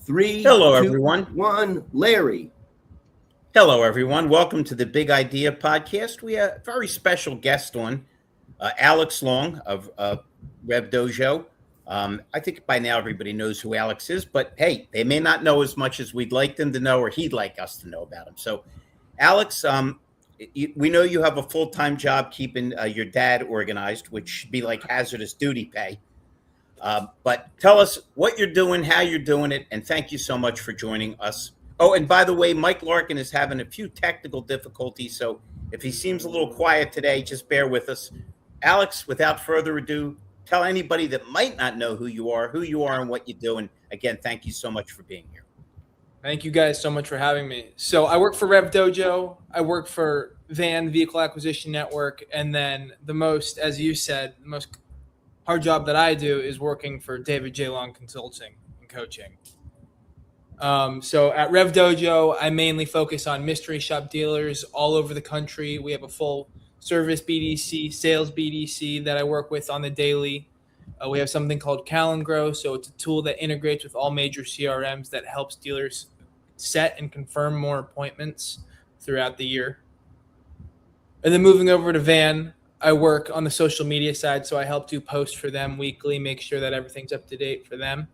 Three, Hello, two, everyone. one. Larry. Hello, everyone. Welcome to the Big Idea Podcast. We have a very special guest on, Alex Long of Rev Dojo. I think by now everybody knows who Alex is, but hey, they may not know as much as we'd like them to know or he'd like us to know about him. So, Alex, we know you have a full-time job keeping your dad organized, which should be like hazardous duty pay. But tell us what you're doing, how you're doing it, and thank you so much for joining us. Oh, and by the way, Mike Larkin is having a few technical difficulties, so if he seems a little quiet today, just bear with us. Alex, without further ado, tell anybody that might not know who you are, and what you do. And again, thank you so much for being here. Thank you guys so much for having me. So I work for Rev Dojo. I work for Van Vehicle Acquisition Network. And then the most, as you said, the most hard job that I do is working for David J. Long Consulting and Coaching. So at Rev Dojo, I mainly focus on mystery shop dealers all over the country. We have a full service BDC, sales BDC that I work with on the daily. We have something called Calendgrow. So it's a tool that integrates with all major CRMs that helps dealers set and confirm more appointments throughout the year. And then moving over to Van, I work on the social media side, so I help do posts for them weekly, make sure that everything's up to date for them.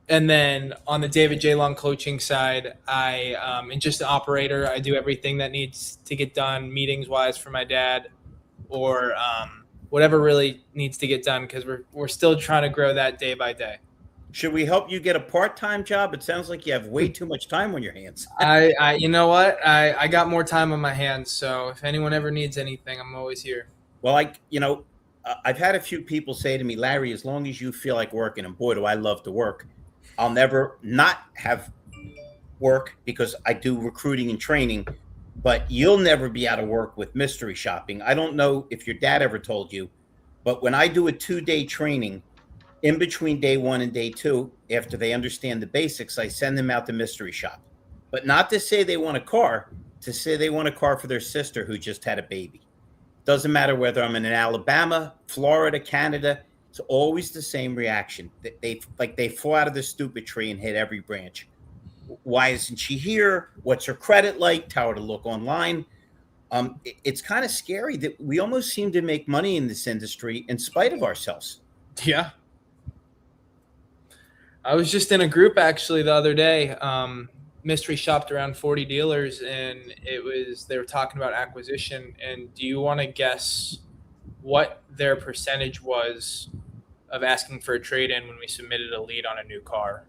And then on the David J. Long coaching side, I am just an operator. I do everything that needs to get done meetings-wise for my dad or whatever really needs to get done because we're still trying to grow that day by day. Should we help you get a part-time job? It sounds like you have way too much time on your hands. I you know what? I got more time on my hands, so if anyone ever needs anything, I'm always here. Well, I've had a few people say to me, Larry, as long as you feel like working, and boy, do I love to work, I'll never not have work because I do recruiting and training, but you'll never be out of work with mystery shopping. I don't know if your dad ever told you, but when I do a 2-day training, in between day 1 and day 2, after they understand the basics, I send them out to mystery shop. But not to say they want a car, to say they want a car for their sister who just had a baby. Doesn't matter whether I'm in Alabama, Florida, Canada, it's always the same reaction. They fall out of the stupid tree and hit every branch. Why isn't she here? What's her credit like? Tell her to look online. It's kind of scary that we almost seem to make money in this industry in spite of ourselves. Yeah. I was just in a group actually the other day. Mystery shopped around 40 dealers, and they were talking about acquisition. And do you want to guess what their percentage was of asking for a trade-in when we submitted a lead on a new car?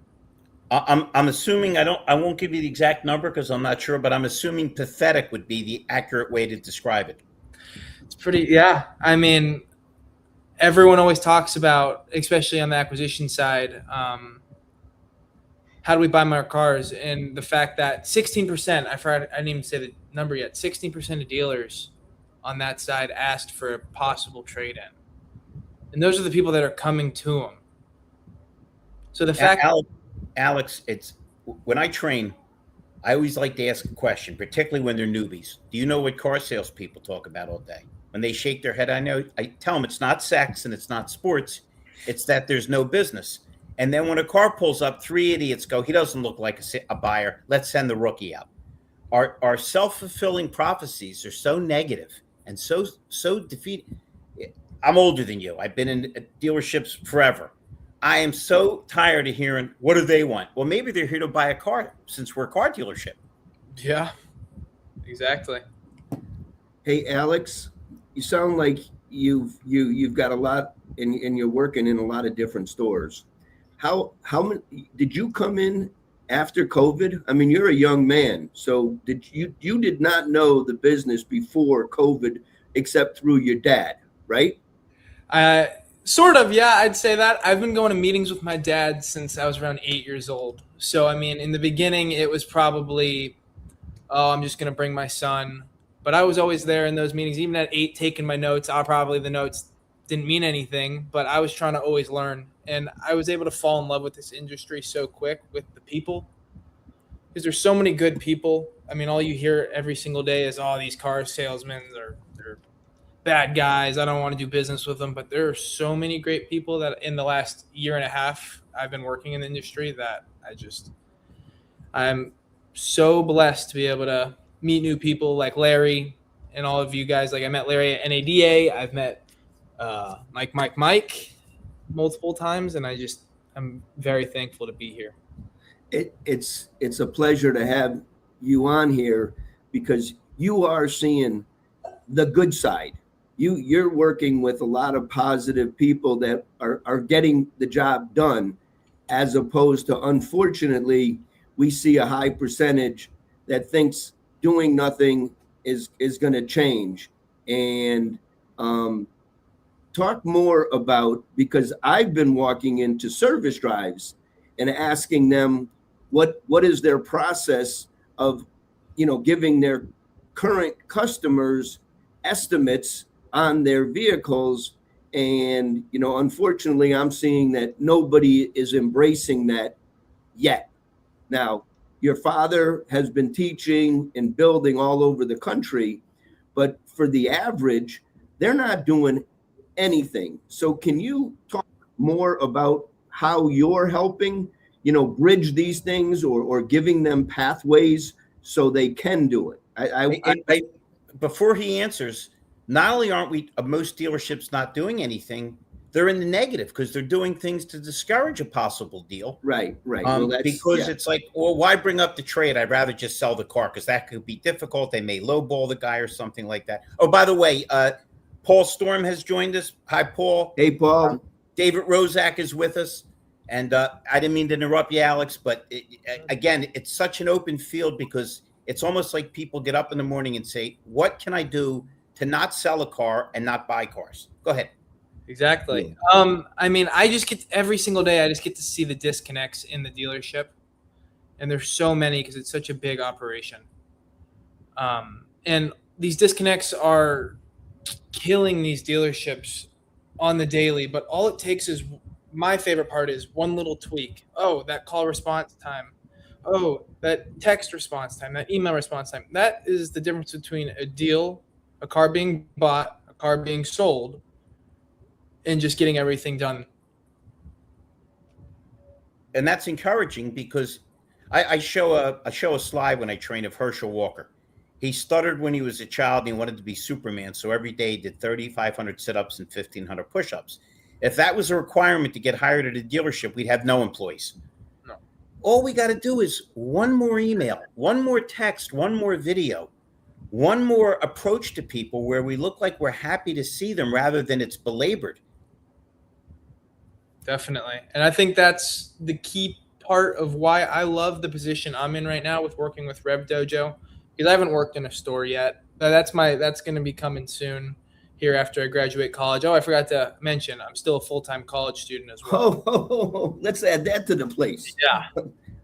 I'm assuming I won't give you the exact number because I'm not sure, but I'm assuming pathetic would be the accurate way to describe it. It's pretty, yeah. I mean, everyone always talks about, especially on the acquisition side, how do we buy more cars? And the fact that 16%, I didn't even say the number yet, 16% of dealers on that side asked for a possible trade-in. And those are the people that are coming to them. So the fact... Alex, it's when I train, I always like to ask a question, particularly when they're newbies. Do you know what car salespeople talk about all day? When they shake their head, I tell them it's not sex and it's not sports. It's that there's no business. And then when a car pulls up, 3 idiots go, he doesn't look like a buyer. Let's send the rookie out. Our self-fulfilling prophecies are so negative and so defeating. I'm older than you. I've been in dealerships forever. I am so tired of hearing, what do they want? Well, maybe they're here to buy a car since we're a car dealership. Yeah, exactly. Hey, Alex, you sound like you've got a lot and you're working in a lot of different stores. How many did you come in after COVID? I mean, you're a young man, so you did not know the business before COVID except through your dad, right? Sort of, yeah, I'd say that. I've been going to meetings with my dad since I was around 8 years old. So, I mean, in the beginning, it was probably, I'm just going to bring my son. But I was always there in those meetings, even at 8, taking my notes. The notes didn't mean anything, but I was trying to always learn. And I was able to fall in love with this industry so quick with the people. Because there's so many good people. I mean, all you hear every single day is, these car salesmen, they're bad guys. I don't want to do business with them. But there are so many great people that in the last year and a half I've been working in the industry that I'm so blessed to be able to meet new people like Larry and all of you guys. Like I met Larry at NADA. I've met Mike multiple times, and I'm very thankful to be here. It's a pleasure to have you on here because you are seeing the good side. You're working with a lot of positive people that are getting the job done, as opposed to, unfortunately, we see a high percentage that thinks doing nothing is going to change. And talk more about, because I've been walking into service drives and asking them what is their process of, giving their current customers estimates on their vehicles. And, unfortunately, I'm seeing that nobody is embracing that yet. Now, your father has been teaching and building all over the country, but for the average, they're not doing anything. So can you talk more about how you're helping, bridge these things or giving them pathways so they can do it? Before he answers, not only aren't most dealerships not doing anything, they're in the negative because they're doing things to discourage a possible deal. Right. Because it's like, well, why bring up the trade? I'd rather just sell the car because that could be difficult. They may lowball the guy or something like that. Oh, by the way, Paul Storm has joined us. Hi, Paul. Hey, Paul. David Rozak is with us. And I didn't mean to interrupt you, Alex, but again, it's such an open field because it's almost like people get up in the morning and say, what can I do to not sell a car and not buy cars? Go ahead. Exactly. I just get every single day, I just get to see the disconnects in the dealership. And there's so many because it's such a big operation. And these disconnects are killing these dealerships on the daily. But all it takes is, my favorite part is one little tweak. Oh, that call response time. Oh, that text response time, that email response time. That is the difference between a deal, a car being bought, a car being sold, and just getting everything done. And that's encouraging because I show a slide when I train of Herschel Walker. He stuttered when he was a child and he wanted to be Superman. So every day he did 3,500 sit-ups and 1,500 push-ups. If that was a requirement to get hired at a dealership, we'd have no employees. No. All we got to do is one more email, one more text, one more video, one more approach to people where we look like we're happy to see them rather than it's belabored. Definitely. And I think that's the key part of why I love the position I'm in right now with working with Rev Dojo, because I haven't worked in a store yet. That's going to be coming soon here after I graduate college. Oh, I forgot to mention, I'm still a full-time college student as well. Oh, let's add that to the place. Yeah.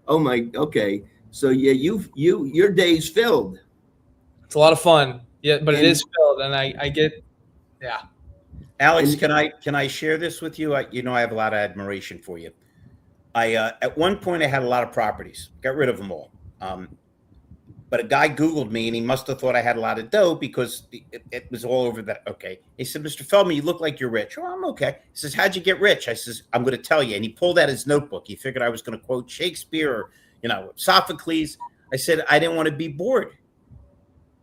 Oh my, okay. So yeah, your day's filled. It's a lot of fun. Yeah, but it is filled, and I get, yeah. Alex, can I share this with you? I have a lot of admiration for you. At one point I had a lot of properties, got rid of them all. But a guy Googled me and he must have thought I had a lot of dough because it was all over that. Okay. He said, Mr. Feldman, you look like you're rich. Oh, I'm okay. He says, how'd you get rich? I says, I'm going to tell you. And he pulled out his notebook. He figured I was going to quote Shakespeare or, Sophocles. I said, I didn't want to be bored.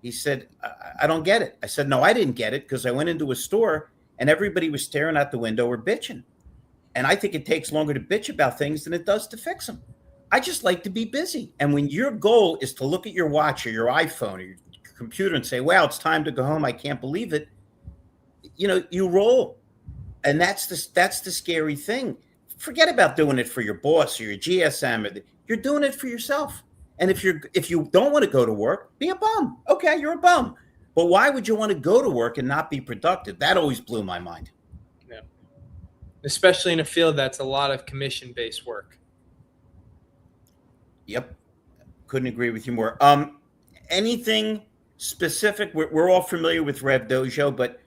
He said, I don't get it. I said, no, I didn't get it because I went into a store and everybody was staring out the window or bitching. And I think it takes longer to bitch about things than it does to fix them. I just like to be busy. And when your goal is to look at your watch or your iPhone or your computer and say, wow, it's time to go home, I can't believe it. You roll. And that's the scary thing. Forget about doing it for your boss or your GSM. You're doing it for yourself. And if you don't want to go to work, be a bum. Okay, you're a bum. But why would you want to go to work and not be productive? That always blew my mind. Yeah. Especially in a field that's a lot of commission-based work. Yep. Couldn't agree with you more. Anything specific? We're all familiar with Rev Dojo, but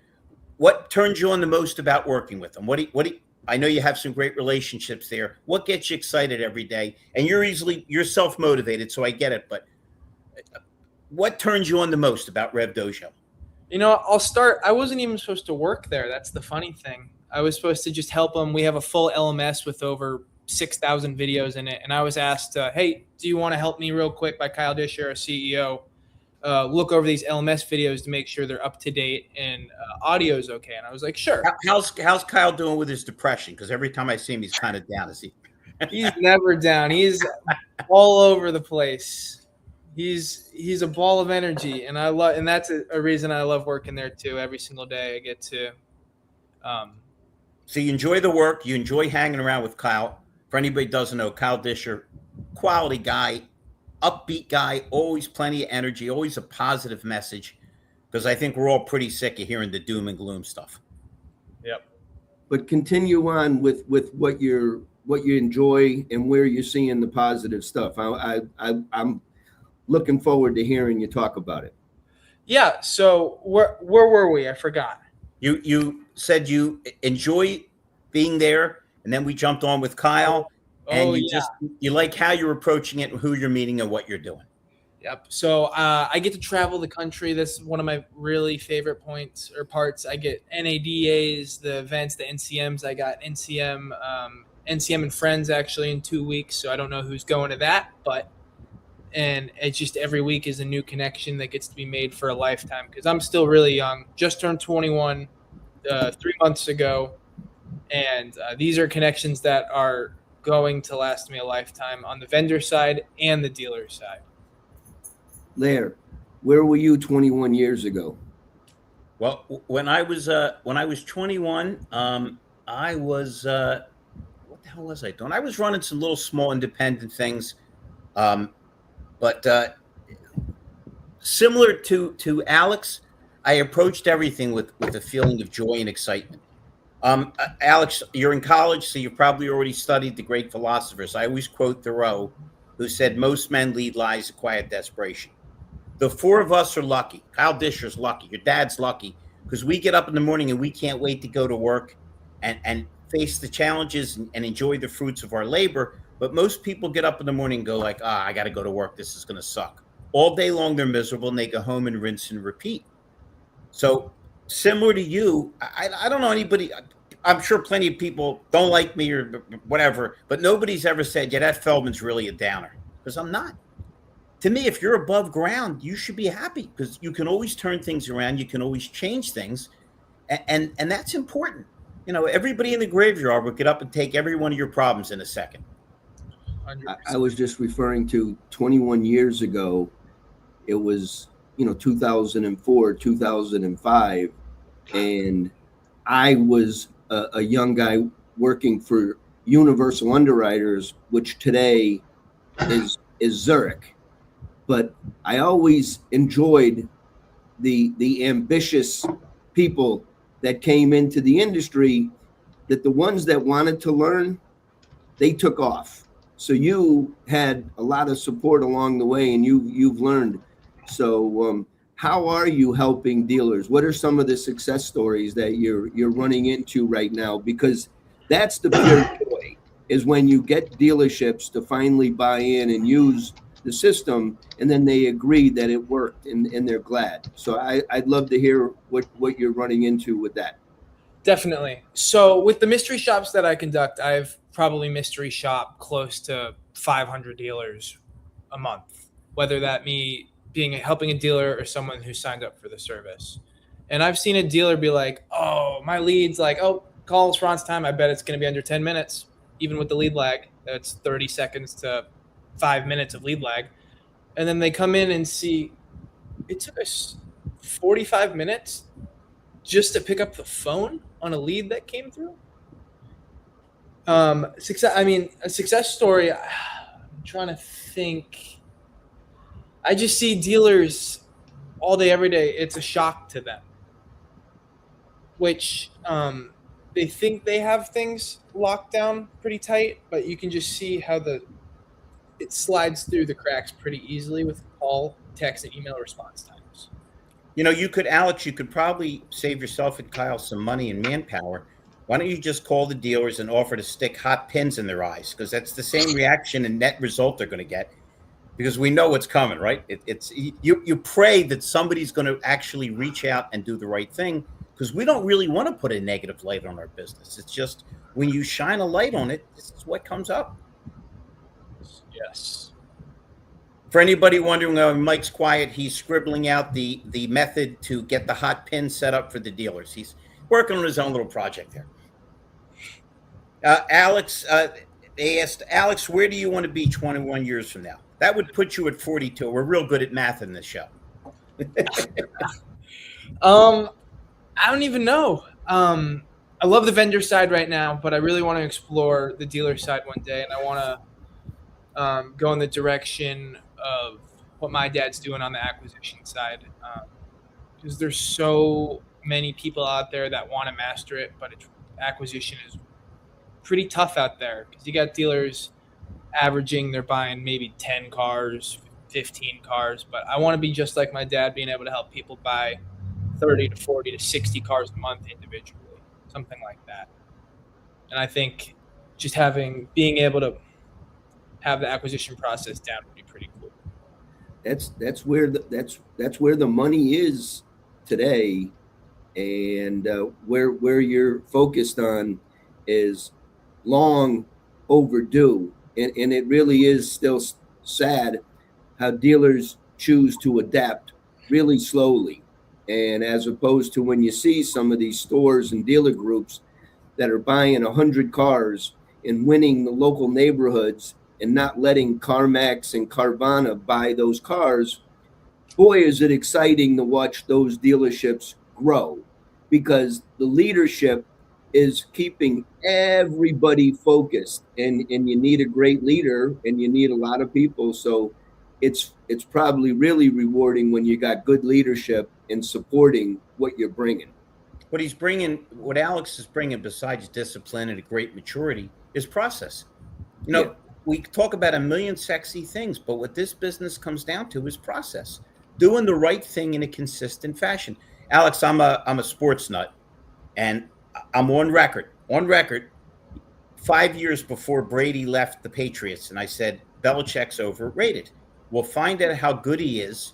what turns you on the most about working with them? I know you have some great relationships there. What gets you excited every day? And you're self-motivated, so I get it. But what turns you on the most about Rev Dojo? You know, I'll start. I wasn't even supposed to work there. That's the funny thing. I was supposed to just help them. We have a full LMS with over 6,000 videos in it. And I was asked, hey, do you want to help me real quick by Kyle Disher, our CEO, look over these LMS videos to make sure they're up to date and audio is okay? And I was like, sure. How's Kyle doing with his depression? Because every time I see him, he's kind of down. Is he? He's never down. He's all over the place. He's a ball of energy, and that's a reason I love working there too. Every single day I get to. So you enjoy the work, you enjoy hanging around with Kyle. For anybody who doesn't know, Kyle Disher, quality guy, upbeat guy, always plenty of energy, always a positive message. Because I think we're all pretty sick of hearing the doom and gloom stuff. Yep. But continue on with what you enjoy and where you're seeing the positive stuff. I'm looking forward to hearing you talk about it. Yeah. So where were we? I forgot. You said you enjoy being there, and then we jumped on with Kyle, and you like how you're approaching it, who you're meeting, and what you're doing. Yep. So I get to travel the country. That's one of my really favorite points or parts. I get NADAs, the events, the NCMs. I got NCM and Friends actually in 2 weeks. So I don't know who's going to that, and it's just every week is a new connection that gets to be made for a lifetime because I'm still really young. Just turned 21 3 months ago. And these are connections that are going to last me a lifetime on the vendor side and the dealer side. Lair, where were you 21 years ago? Well, when I was 21, I was what the hell was I doing? I was running some little small independent things, but similar to Alex, I approached everything with a feeling of joy and excitement. Alex, you're in college, so you've probably already studied the great philosophers. I always quote Thoreau, who said, "Most men lead lives of quiet desperation." The four of us are lucky. Kyle Disher's lucky. Your dad's lucky because we get up in the morning and we can't wait to go to work and face the challenges and enjoy the fruits of our labor. But most people get up in the morning and go like, I got to go to work. This is going to suck. All day long, they're miserable and they go home and rinse and repeat. So similar to you, I don't know anybody. I'm sure plenty of people don't like me or whatever, but nobody's ever said, yeah, that Feldman's really a downer, because I'm not. To me, if you're above ground, you should be happy because you can always turn things around. You can always change things. And that's important. You know, everybody in the graveyard would get up and take every one of your problems in a second. I was just referring to 21 years ago. It was, 2004, 2005. And I was a young guy working for Universal Underwriters, which today is Zurich. But I always enjoyed the ambitious people that came into the industry, that the ones that wanted to learn, they took off. So you had a lot of support along the way, and you've learned. So how are you helping dealers? What are some of the success stories that you're running into right now? Because that's the pure joy, is when you get dealerships to finally buy in and use the system, and then they agree that it worked and they're glad. So I'd love to hear what you're running into with that. Definitely. So with the mystery shops that I conduct, I've probably mystery shop close to 500 dealers a month, whether that me helping a dealer or someone who signed up for the service. And I've seen a dealer be like, oh, my lead's like, oh, call response time, I bet it's going to be under 10 minutes, even with the lead lag. That's 30 seconds to 5 minutes of lead lag. And then they come in and see it took us 45 minutes just to pick up the phone on a lead that came through. A success story, I'm trying to think. I just see dealers all day, every day. It's a shock to them, which they think they have things locked down pretty tight, but you can just see how it slides through the cracks pretty easily with call, text, and email response times. Alex, you could probably save yourself and Kyle some money and manpower. Why don't you just call the dealers and offer to stick hot pins in their eyes? Because that's the same reaction and net result they're going to get. because we know what's coming, right? It's you pray that somebody's going to actually reach out and do the right thing, because we don't really want to put a negative light on our business. It's just when you shine a light on it, this is what comes up. Yes. For anybody wondering, Mike's quiet. He's scribbling out the method to get the hot pin set up for the dealers. He's working on his own little project there. Alex, they asked, Alex, where do you want to be 21 years from now? That would put you at 42. We're real good at math in this show. I don't even know. I love the vendor side right now, but I really want to explore the dealer side one day, and I want to go in the direction of what my dad's doing on the acquisition side, because there's so many people out there that want to master it, but acquisition is pretty tough out there, because you got dealers averaging, they're buying maybe 10 cars, 15 cars, but I want to be just like my dad, being able to help people buy 30 to 40 to 60 cars a month individually, something like that. And I think just being able to have the acquisition process down would be pretty cool. That's where the money is today, and where you're focused on is long overdue, and it really is still sad how dealers choose to adapt really slowly, and as opposed to when you see some of these stores and dealer groups that are buying 100 cars and winning the local neighborhoods and not letting CarMax and Carvana buy those cars, boy, is it exciting to watch those dealerships grow, because the leadership is keeping everybody focused, and you need a great leader, and you need a lot of people. So it's probably really rewarding when you got good leadership and supporting what you're bringing. What Alex is bringing, besides discipline and a great maturity, is process. Yeah. We talk about a million sexy things, but what this business comes down to is process, doing the right thing in a consistent fashion. Alex, I'm a sports nut, and I'm on record 5 years before Brady left the Patriots, and I said Belichick's overrated. We'll find out how good he is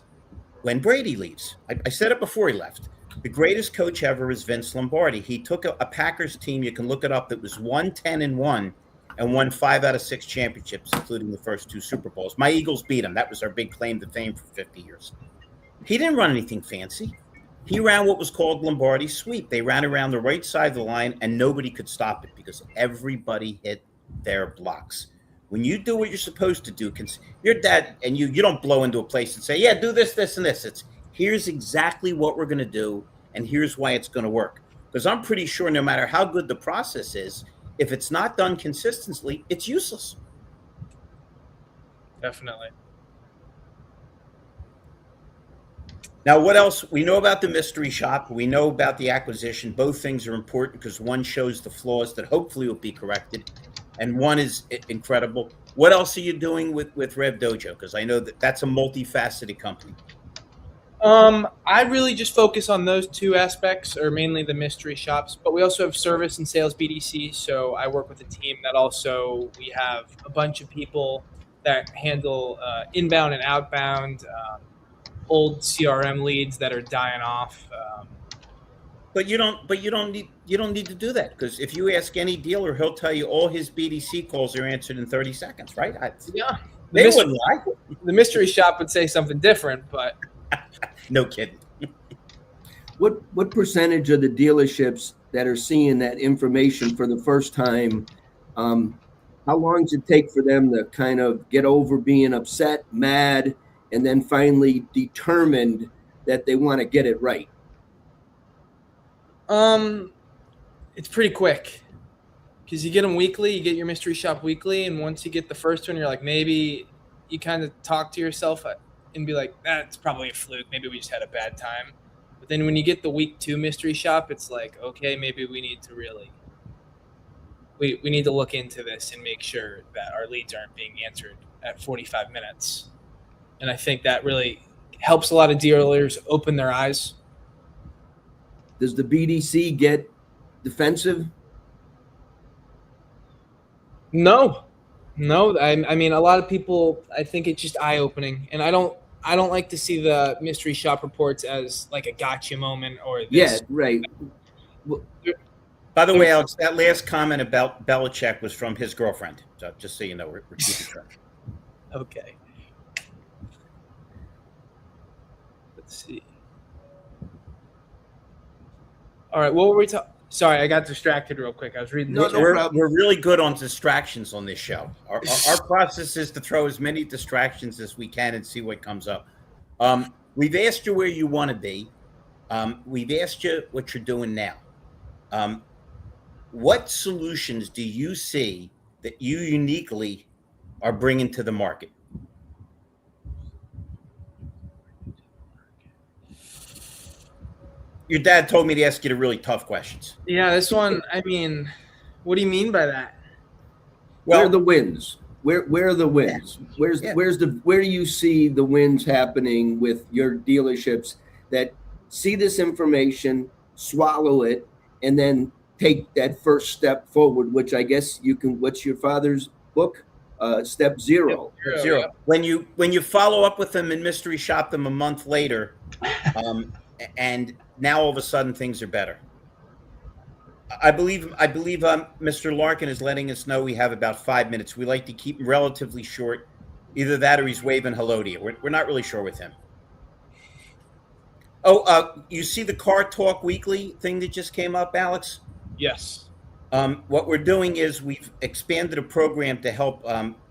when Brady leaves. I said it before he left. The greatest coach ever is Vince Lombardi. He took a Packers team, you can look it up, that was 1-10-1 and won 5 out of 6 championships, including the first 2 Super Bowls. My Eagles beat him. That was our big claim to fame for 50 years. He didn't run anything fancy. He ran what was called Lombardi sweep. They ran around the right side of the line, and nobody could stop it because everybody hit their blocks. When you do what you're supposed to do, your dad, and you don't blow into a place and say, yeah, do this, this, and this. It's here's exactly what we're going to do, and here's why it's going to work. Because I'm pretty sure no matter how good the process is, if it's not done consistently, it's useless. Definitely. Now, what else? We know about the mystery shop. We know about the acquisition. Both things are important because one shows the flaws that hopefully will be corrected, and one is incredible. What else are you doing with Rev Dojo? Because I know that's a multifaceted company. I really just focus on those 2 aspects, or mainly the mystery shops, but we also have service and sales BDC. So I work with a team that also, we have a bunch of people that handle inbound and outbound, old CRM leads that are dying off. But you don't need to do that, because if you ask any dealer, he'll tell you all his BDC calls are answered in 30 seconds, right? Yeah. They wouldn't lie. The mystery shop would say something different, but no kidding. What percentage of the dealerships that are seeing that information for the first time, how long does it take for them to kind of get over being upset, mad, and then finally determined that they want to get it right? It's pretty quick, because you get them weekly, you get your mystery shop weekly, and once you get the first one, you're like, maybe you kind of talk to yourself and be like, that's probably a fluke. Maybe we just had a bad time. But then when you get the week 2 mystery shop, it's like, okay, maybe we need to we need to look into this and make sure that our leads aren't being answered at 45 minutes. And I think that really helps a lot of dealers open their eyes. Does the BDC get defensive? No, No, I mean, a lot of people, I think it's just eye opening, and I don't like to see the mystery shop reports as like a gotcha moment or Yeah, this. right. Well, By the way, Alex, that last comment about Belichick was from his girlfriend. So just so you know, we're keeping track. Okay. Let's see. All right, what were we talking? Sorry, I got distracted real quick. I was reading. No, the no problem. We're really good on distractions on this show. Our process is to throw as many distractions as we can and see what comes up. We've asked you where you want to be. We've asked you what you're doing now. What solutions do you see that you uniquely are bringing to the market? Your dad told me to ask you the really tough questions. Yeah, this one. I mean, what do you mean by that? Where are Well, the wins? Where are the wins? Yeah. Where do you see the wins happening with your dealerships that see this information, swallow it, and then take that first step forward, which I guess you can. What's your father's book? Step Zero. zero. Yep. When you follow up with them and mystery shop them a month later, and now all of a sudden things are better. I believe Mr. Larkin is letting us know we have about 5 minutes. We like to keep them relatively short. Either that or he's waving hello to you. We're not really sure with him. Oh, you see the Car Talk Weekly thing that just came up, Alex? Yes. What we're doing is we've expanded a program to help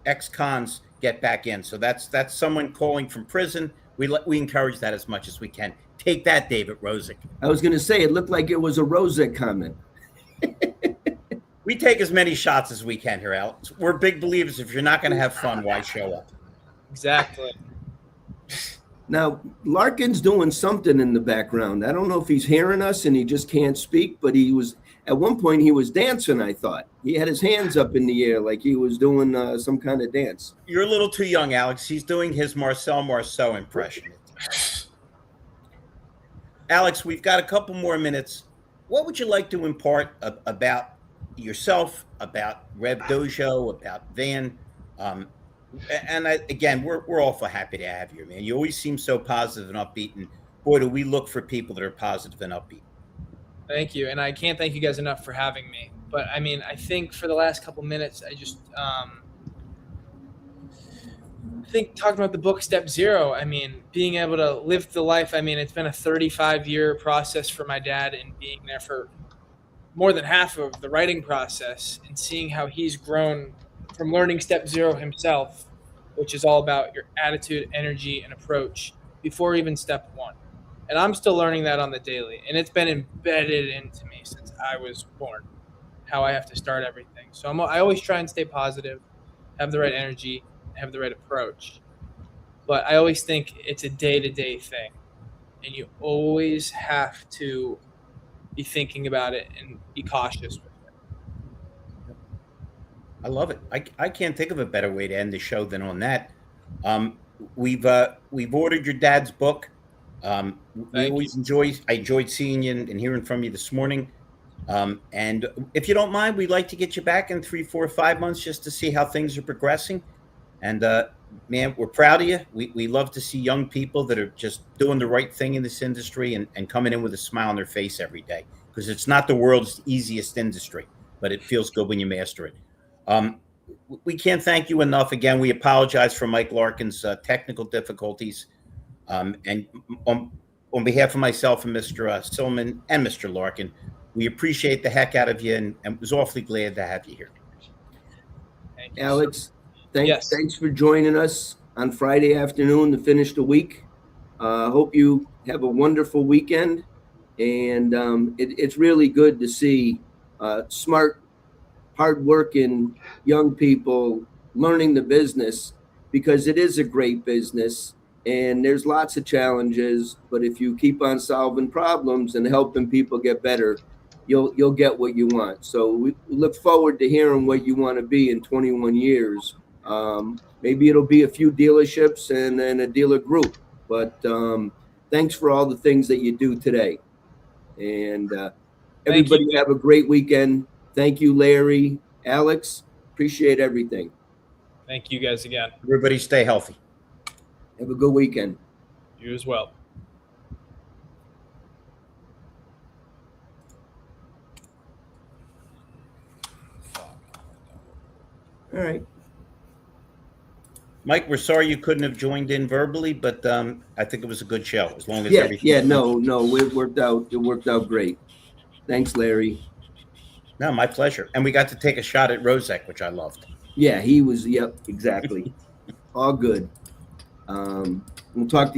ex-cons get back in. So that's someone calling from prison. We encourage that as much as we can. Take that, David Rosick. I was going to say it looked like it was a Rosick comment. We take as many shots as we can here, Alex. We're big believers. If you're not going to have fun, why show up? Exactly. Now, Larkin's doing something in the background. I don't know if he's hearing us and he just can't speak, but he was at one point he was dancing, I thought. He had his hands up in the air like he was doing some kind of dance. You're a little too young, Alex. He's doing his Marcel Marceau impression. Alex, we've got a couple more minutes. What would you like to impart about yourself, about Rev Dojo, about Van? Again, we're awful happy to have you, man. You always seem so positive and upbeat, and boy, do we look for people that are positive and upbeat. Thank you, and I can't thank you guys enough for having me. But I mean, I think for the last couple minutes, I just I think talking about the book Step Zero. I mean, being able to live the life. I mean, it's been a 35-year process for my dad, and being there for more than half of the writing process, and seeing how he's grown from learning Step Zero himself, which is all about your attitude, energy, and approach before even Step One. And I'm still learning that on the daily, and it's been embedded into me since I was born, how I have to start everything. So I always try and stay positive, have the right energy, have the right approach. But I always think it's a day-to-day thing, and you always have to be thinking about it and be cautious with it. I love it. I can't think of a better way to end the show than on that. We've ordered your dad's book. I enjoyed seeing you and hearing from you this morning. And if you don't mind, we'd like to get you back in 3, 4, 5 months just to see how things are progressing. And man, we're proud of you. We love to see young people that are just doing the right thing in this industry and coming in with a smile on their face every day, because it's not the world's easiest industry, but it feels good when you master it. We can't thank you enough. Again, we apologize for Mike Larkin's technical difficulties. And on behalf of myself and Mr. Silman and Mr. Larkin, we appreciate the heck out of you and was awfully glad to have you here. Thank you. Alex, Yes. thanks for joining us on Friday afternoon to finish the week. Hope you have a wonderful weekend. And it's really good to see smart, hardworking young people learning the business, because it is a great business and there's lots of challenges. But if you keep on solving problems and helping people get better, you'll get what you want. So we look forward to hearing what you want to be in 21 years. Maybe it'll be a few dealerships and then a dealer group. But thanks for all the things that you do today. And everybody have a great weekend. Thank you, Larry, Alex. Appreciate everything. Thank you guys again. Everybody stay healthy. Have a good weekend. You as well. All right. Mike, we're sorry you couldn't have joined in verbally, but I think it was a good show. As long as Yeah, everything. yeah, no, it worked out. It worked out great. Thanks, Larry. No, my pleasure. And we got to take a shot at Rozek, which I loved. Yeah, he was. Yep, exactly. All good. We'll talk to